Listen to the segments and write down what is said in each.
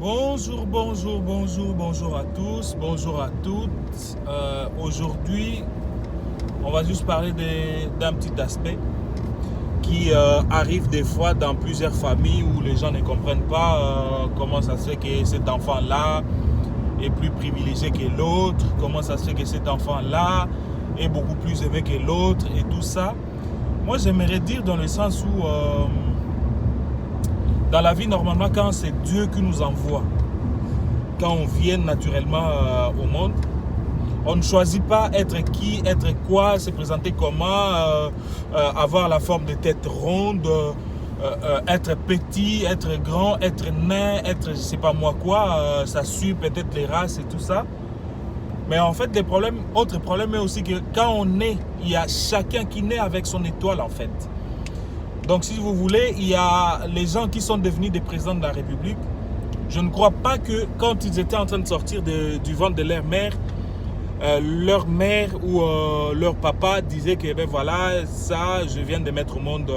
Bonjour, bonjour, bonjour, bonjour à tous, bonjour à toutes. Aujourd'hui, on va juste parler d'un petit aspect qui arrive des fois dans plusieurs familles où les gens ne comprennent pas comment ça se fait que cet enfant-là est plus privilégié que l'autre, comment ça se fait que cet enfant-là est beaucoup plus aimé que l'autre et tout ça. Moi, j'aimerais dire dans le sens où dans la vie, normalement, quand c'est Dieu qui nous envoie, quand on vient naturellement au monde, on ne choisit pas être qui, être quoi, se présenter comment, avoir la forme de tête ronde, être petit, être grand, être nain, être je sais pas moi quoi, ça suit peut-être les races et tout ça. Mais en fait, autre problème est aussi que quand on naît, il y a chacun qui naît avec son étoile en fait. Donc si vous voulez, il y a les gens qui sont devenus des présidents de la République. Je ne crois pas que quand ils étaient en train de sortir du ventre de leur mère ou leur papa disait que ben voilà, ça, je viens de mettre au monde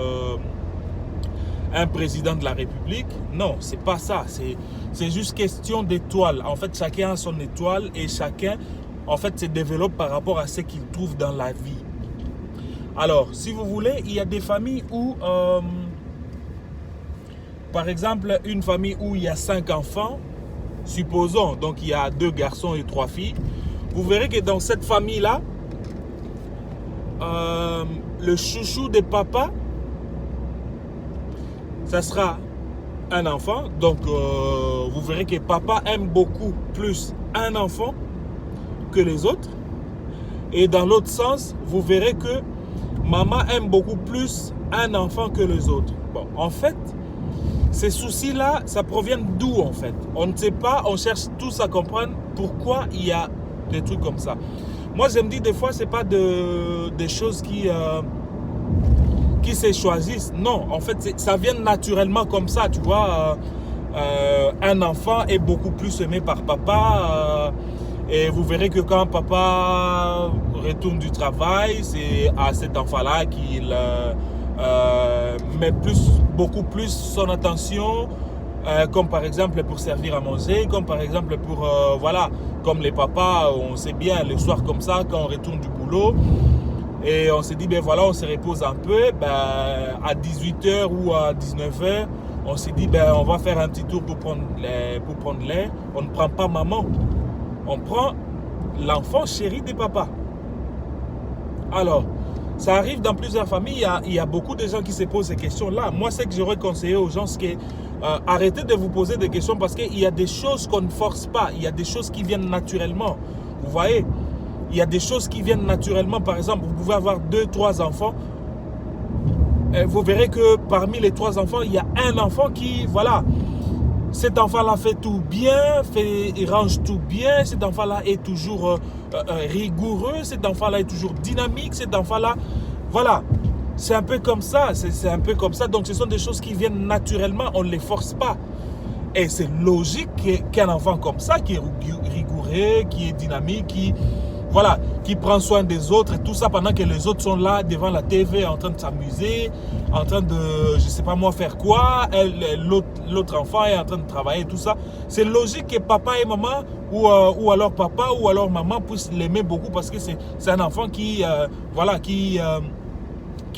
un président de la République. Non, c'est pas ça. C'est juste question d'étoile. En fait, chacun a son étoile et chacun, en fait, se développe par rapport à ce qu'il trouve dans la vie. Alors, si vous voulez, il y a des familles où, par exemple, une famille où il y a 5 enfants, supposons, donc il y a 2 garçons et 3 filles, vous verrez que dans cette famille-là, le chouchou des papas, ça sera un enfant. Donc, vous verrez que papa aime beaucoup plus un enfant que les autres. Et dans l'autre sens, vous verrez que maman aime beaucoup plus un enfant que les autres. Bon, en fait, ces soucis-là, ça provient d'où en fait? On ne sait pas, on cherche tous à comprendre pourquoi il y a des trucs comme ça. Moi, je me dis des fois, c'est pas des choses qui se choisissent. Non, en fait, ça vient naturellement comme ça, tu vois. Un enfant est beaucoup plus aimé par papa. Et vous verrez que quand papa retourne du travail, c'est à cet enfant-là qu'il met beaucoup plus son attention, comme par exemple pour servir à manger, comme par exemple pour, voilà, comme les papas, on sait bien, le soir comme ça, quand on retourne du boulot, et on se dit, ben voilà, on se repose un peu, ben, à 18h ou à 19h, on se dit, ben on va faire un petit tour pour prendre l'air. On ne prend pas maman. On prend l'enfant chéri des papas. Alors, ça arrive dans plusieurs familles. Il y a beaucoup de gens qui se posent ces questions-là. Moi, c'est que j'aurais conseillé aux gens, c'est que arrêtez de vous poser des questions parce qu'il y a des choses qu'on ne force pas. Il y a des choses qui viennent naturellement. Vous voyez, il y a des choses qui viennent naturellement. Par exemple, vous pouvez avoir 2, 3 enfants. Vous verrez que parmi les 3 enfants, il y a un enfant qui, voilà, cet enfant-là fait tout bien, il range tout bien, cet enfant-là est toujours rigoureux, cet enfant-là est toujours dynamique, cet enfant-là, voilà, c'est un peu comme ça, c'est un peu comme ça. Donc ce sont des choses qui viennent naturellement, on ne les force pas. Et c'est logique qu'un enfant comme ça, qui est rigoureux, qui est dynamique, voilà, qui prend soin des autres et tout ça pendant que les autres sont là devant la TV en train de s'amuser, en train de, je sais pas moi, faire quoi, l'autre enfant est en train de travailler, tout ça. C'est logique que papa et maman, ou alors papa ou alors maman puissent l'aimer beaucoup parce que c'est un enfant qui, voilà, qui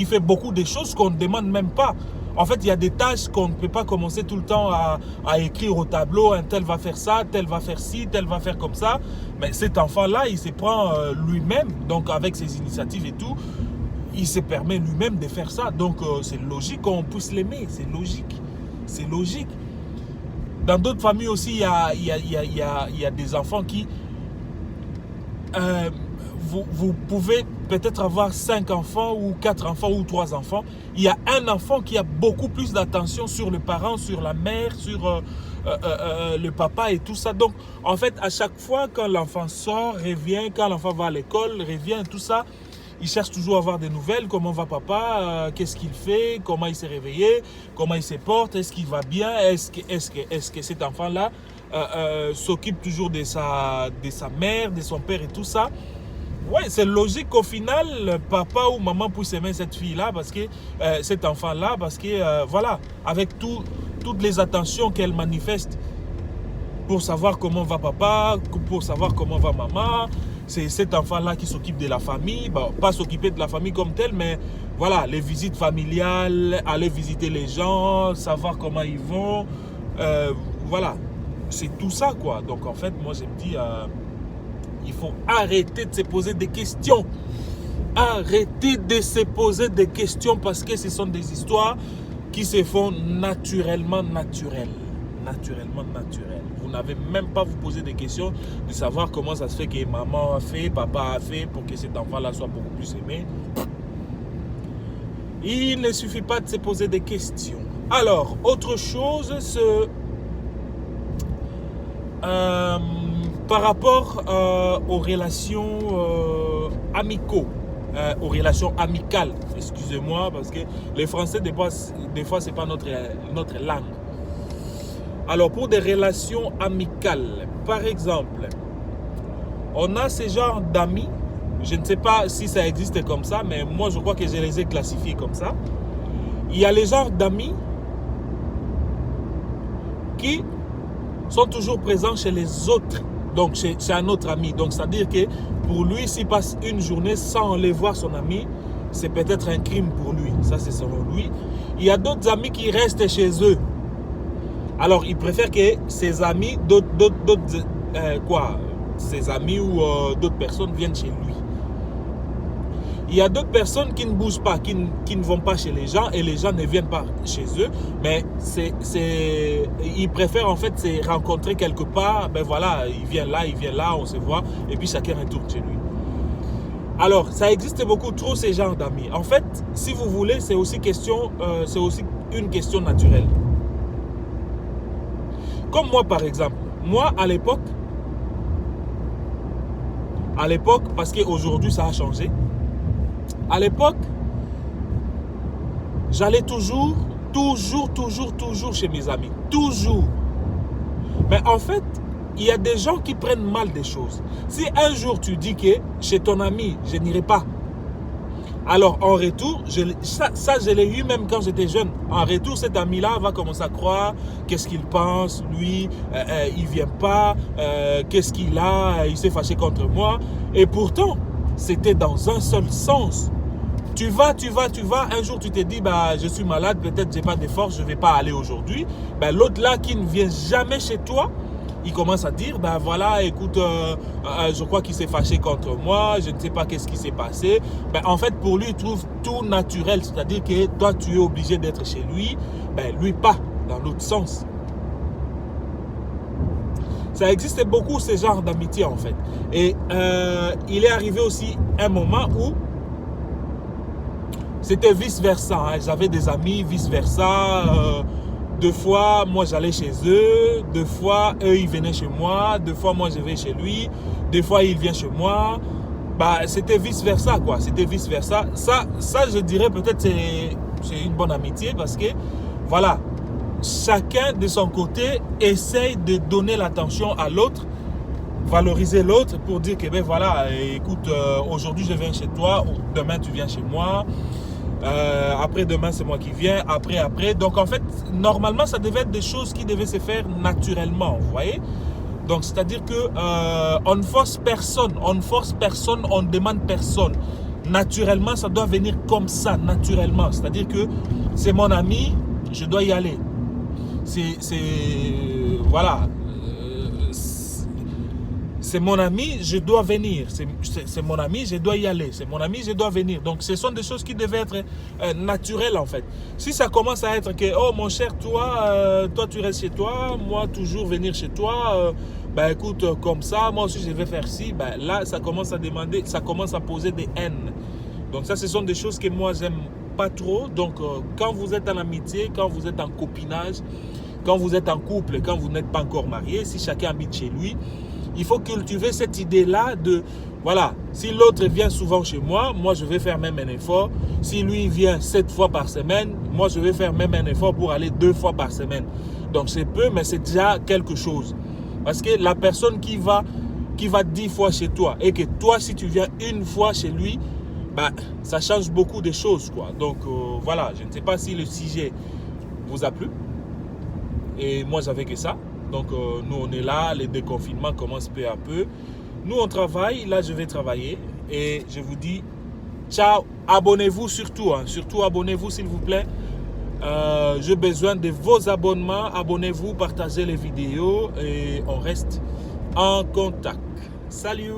fait beaucoup de choses qu'on ne demande même pas. En fait, il y a des tâches qu'on ne peut pas commencer tout le temps à écrire au tableau. Un tel va faire ça, tel va faire ci, tel va faire comme ça. Mais cet enfant-là, il se prend lui-même, donc avec ses initiatives et tout, il se permet lui-même de faire ça. Donc, c'est logique qu'on puisse l'aimer. C'est logique. C'est logique. Dans d'autres familles aussi, il y a des enfants qui... vous pouvez peut-être avoir 5 enfants ou 4 enfants ou 3 enfants. Il y a un enfant qui a beaucoup plus d'attention sur le parent, sur la mère, sur le papa et tout ça. Donc, en fait, à chaque fois quand l'enfant sort, revient, quand l'enfant va à l'école, revient, tout ça, il cherche toujours à avoir des nouvelles. Comment va papa? Qu'est-ce qu'il fait? Comment il s'est réveillé? Comment il se porte? Est-ce qu'il va bien? Est-ce que cet enfant-là s'occupe toujours de sa mère, de son père et tout ça? Ouais, c'est logique qu'au final, papa ou maman puisse aimer cette fille-là, parce que cet enfant-là, parce que voilà, avec toutes les attentions qu'elle manifeste pour savoir comment va papa, pour savoir comment va maman. C'est cet enfant-là qui s'occupe de la famille. Bon, pas s'occuper de la famille comme telle, mais voilà, les visites familiales, aller visiter les gens, savoir comment ils vont. Voilà, c'est tout ça, quoi. Donc, en fait, moi, je me dis, il faut arrêter de se poser des questions. Arrêtez de se poser des questions parce que ce sont des histoires qui se font naturellement naturelles. Vous n'avez même pas à vous poser des questions de savoir comment ça se fait que maman a fait, papa a fait pour que cet enfant-là soit beaucoup plus aimé. Il ne suffit pas de se poser des questions. Alors, autre chose, par rapport aux relations aux relations amicales, excusez-moi, parce que les Français, des fois c'est pas notre langue. Alors, pour des relations amicales, par exemple, on a ce genre d'amis, je ne sais pas si ça existe comme ça, mais moi, je crois que je les ai classifiés comme ça. Il y a les genres d'amis qui sont toujours présents chez les autres, donc chez un autre ami. Donc, c'est-à-dire que pour lui, s'il passe une journée sans aller voir son ami, c'est peut-être un crime pour lui. Ça, c'est selon lui. Il y a d'autres amis qui restent chez eux. Alors, il préfère que ses amis, ses amis ou d'autres personnes viennent chez lui. Il y a d'autres personnes qui ne bougent pas, qui ne vont pas chez les gens et les gens ne viennent pas chez eux. Mais ils préfèrent en fait se rencontrer quelque part. Ben voilà, il vient là, on se voit et puis chacun retourne chez lui. Alors, ça existe beaucoup trop ces genres d'amis. En fait, si vous voulez, c'est aussi une question naturelle. Comme moi, par exemple. Moi, à l'époque, parce qu'aujourd'hui, ça a changé. À l'époque, j'allais toujours chez mes amis. Toujours. Mais en fait, il y a des gens qui prennent mal des choses. Si un jour tu dis que chez ton ami, je n'irai pas, alors en retour, je l'ai eu même quand j'étais jeune. En retour, cet ami-là va commencer à croire qu'est-ce qu'il pense, lui, il ne vient pas, qu'est-ce qu'il a, il s'est fâché contre moi. Et pourtant, c'était dans un seul sens. Tu vas, un jour tu te dis, bah, je suis malade, peut-être j'ai pas de force, je ne vais pas aller aujourd'hui. Ben, l'autre là qui ne vient jamais chez toi, il commence à dire, ben voilà, écoute, je crois qu'il s'est fâché contre moi, je ne sais pas qu'est-ce qui s'est passé. Ben, en fait, pour lui, il trouve tout naturel, c'est-à-dire que toi, tu es obligé d'être chez lui, ben lui pas, dans l'autre sens. Ça existe beaucoup, ce genre d'amitié, en fait. Et il est arrivé aussi un moment où c'était vice-versa. Hein. J'avais des amis vice-versa. Deux fois, moi, j'allais chez eux. Deux fois, eux, ils venaient chez moi. Deux fois, moi, je vais chez lui. Des fois, il vient chez moi. Bah, c'était vice-versa, quoi. C'était vice-versa. Ça, je dirais peut-être c'est une bonne amitié parce que, voilà, chacun de son côté essaye de donner l'attention à l'autre, valoriser l'autre pour dire que, ben voilà, écoute, aujourd'hui, je viens chez toi. Demain, tu viens chez moi. Après-demain, c'est moi qui viens. Après. Donc, en fait, normalement, ça devait être des choses qui devaient se faire naturellement, vous voyez. Donc, c'est-à-dire que on ne force personne, on ne demande personne. Naturellement, ça doit venir comme ça, naturellement. C'est-à-dire que c'est mon ami, je dois y aller. Voilà. C'est mon ami, je dois venir. C'est mon ami, je dois y aller. C'est mon ami, je dois venir. Donc, ce sont des choses qui devaient être naturelles, en fait. Si ça commence à être que, oh, mon cher, toi, tu restes chez toi, moi, toujours venir chez toi, ben, écoute, comme ça, moi aussi, je vais faire ci, ben, là, ça commence à poser des haines. Donc, ça, ce sont des choses que moi, j'aime pas trop. Donc, quand vous êtes en amitié, quand vous êtes en copinage, quand vous êtes en couple, quand vous n'êtes pas encore marié, si chacun habite chez lui, il faut cultiver cette idée-là de, voilà, si l'autre vient souvent chez moi, moi je vais faire même un effort. Si lui vient 7 fois par semaine, moi je vais faire même un effort pour aller 2 fois par semaine. Donc c'est peu, mais c'est déjà quelque chose. Parce que la personne qui va 10 fois chez toi et que toi, si tu viens une fois chez lui, bah, ça change beaucoup de choses, quoi. Donc voilà, je ne sais pas si le sujet vous a plu. Et moi, j'avais que ça. Donc nous on est là, les déconfinements commencent peu à peu. Nous on travaille, là je vais travailler et je vous dis ciao, abonnez-vous surtout, hein. Surtout abonnez-vous s'il vous plaît. J'ai besoin de vos abonnements, abonnez-vous, partagez les vidéos et on reste en contact. Salut!